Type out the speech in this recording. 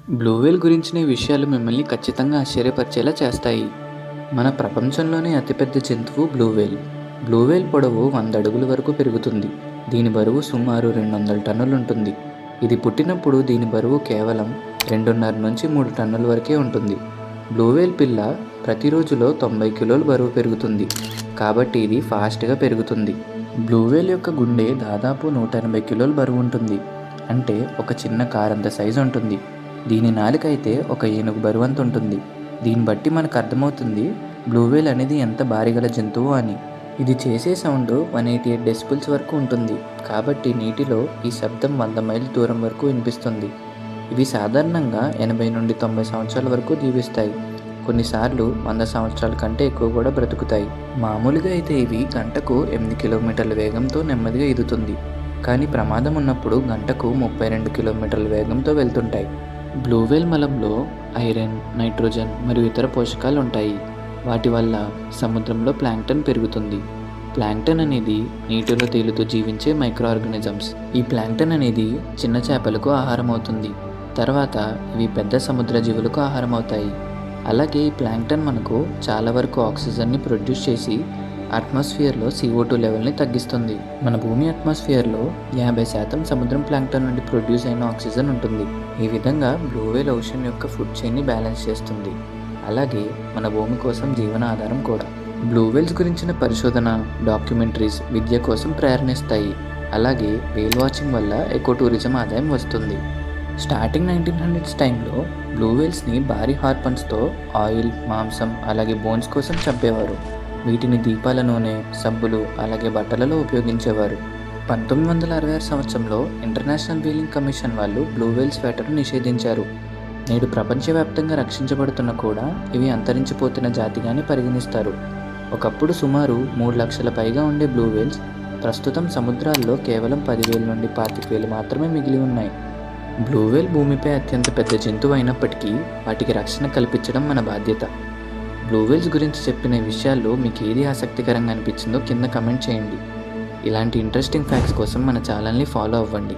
Blue వేల్ గురించిన ఈ విషయాలు మిమ్మల్ని ఖచ్చితంగా ఆశ్చర్యపరిచేలా చేస్తాయి. మన ప్రపంచంలోనే అతిపెద్ద జంతువు బ్లూ వేల్. బ్లూ వేల్ పొడవు 100 అడుగుల వరకు పెరుగుతుంది. దీని బరువు సుమారు 200 టన్నులు ఉంటుంది. ఇది పుట్టినప్పుడు దీని బరువు కేవలం 2.5 నుంచి 3 టన్నుల వరకే ఉంటుంది. బ్లూ వేల్ పిల్ల ప్రతి రోజులో 90 కిలోలు బరువు పెరుగుతుంది. కాబట్టి ఇది ఫాస్ట్గా పెరుగుతుంది. బ్లూ వేల్ యొక్క గుండె దాదాపు 180 కిలోల బరువు ఉంటుంది. అంటే ఒక చిన్న కారంత సైజు ఉంటుంది. దీని నాలుక అయితే ఒక ఏనుగు బరువంత ఉంటుంది. దీన్ని బట్టి మనకు అర్థమవుతుంది బ్లూ వేల్ అనేది ఎంత భారీగల జంతువు అని. ఇది చేసే సౌండ్ 188 డెసిబెల్స్ వరకు ఉంటుంది. కాబట్టి నీటిలో ఈ శబ్దం 100 మైళ్ళ దూరం వరకు వినిపిస్తుంది. ఇవి సాధారణంగా 80 నుండి 90 సంవత్సరాల వరకు జీవిస్తాయి. కొన్నిసార్లు 100 సంవత్సరాల కంటే ఎక్కువ కూడా బ్రతుకుతాయి. మామూలుగా అయితే ఇవి గంటకు 8 కిలోమీటర్ల వేగంతో నెమ్మదిగా ఈదుతుంది. కానీ ప్రమాదం ఉన్నప్పుడు గంటకు 32 కిలోమీటర్ల వేగంతో వెళ్తుంటాయి. బ్లూ వేల్ మలంలో ఐరన్, నైట్రోజన్ మరియు ఇతర పోషకాలు ఉంటాయి. వాటి వల్ల సముద్రంలో ప్లాంక్టన్ పెరుగుతుంది. ప్లాంక్టన్ అనేది నీటిలో తేలుతూ జీవించే మైక్రో ఆర్గానిజమ్స్. ఈ ప్లాంక్టన్ అనేది చిన్న చేపలకు ఆహారం అవుతుంది. తర్వాత ఇవి పెద్ద సముద్ర జీవులకు ఆహారం అవుతాయి. అలాగే ఈ ప్లాంక్టన్ మనకు చాలా వరకు ఆక్సిజన్ని ప్రొడ్యూస్ చేసి అట్మాస్ఫియర్లో CO2 లెవెల్ని తగ్గిస్తుంది. మన భూమి అట్మాస్ఫియర్లో 50% సముద్రం ప్లాంక్టన్ నుండి ప్రొడ్యూస్ అయిన ఆక్సిజన్ ఉంటుంది. ఈ విధంగా బ్లూ వేల్ ఓషన్ యొక్క ఫుడ్ చైన్ని బ్యాలెన్స్ చేస్తుంది. అలాగే మన భూమి కోసం జీవన ఆధారం కూడా. బ్లూ వేల్స్ గురించిన పరిశోధన, డాక్యుమెంటరీస్ విద్య కోసం ప్రేరణిస్తాయి. అలాగే వేల్ వాచింగ్ వల్ల ఎకో టూరిజం ఆదాయం వస్తుంది. స్టార్టింగ్ 1900s టైంలో బ్లూ వేల్స్ని భారీ హార్పన్స్తో ఆయిల్, మాంసం అలాగే బోన్స్ కోసం చంపేవారు. వీటిని దీపాల నూనె, సబ్బులు అలాగే బట్టలలో ఉపయోగించేవారు. 1966 సంవత్సరంలో ఇంటర్నేషనల్ వీలింగ్ కమిషన్ వాళ్ళు బ్లూ వేల్స్ వేటను నిషేధించారు. నేడు ప్రపంచవ్యాప్తంగా రక్షించబడుతున్న కూడా ఇవి అంతరించిపోతున్న జాతిగానే పరిగణిస్తారు. ఒకప్పుడు సుమారు 3 లక్షల పైగా ఉండే బ్లూ వేల్స్ ప్రస్తుతం సముద్రాల్లో కేవలం 10,000 నుండి 25,000 మాత్రమే మిగిలి ఉన్నాయి. బ్లూ వేల్ భూమిపై అత్యంత పెద్ద జంతువు అయినప్పటికీ వాటికి రక్షణ కల్పించడం మన బాధ్యత. బ్లూ వేల్స్ గురించి చెప్పిన విషయాల్లో మీకు ఏది ఆసక్తికరంగా అనిపించిందో కింద కమెంట్ చేయండి. ఇలాంటి ఇంట్రెస్టింగ్ ఫ్యాక్ట్స్ కోసం మన ఛానల్ని ఫాలో అవ్వండి.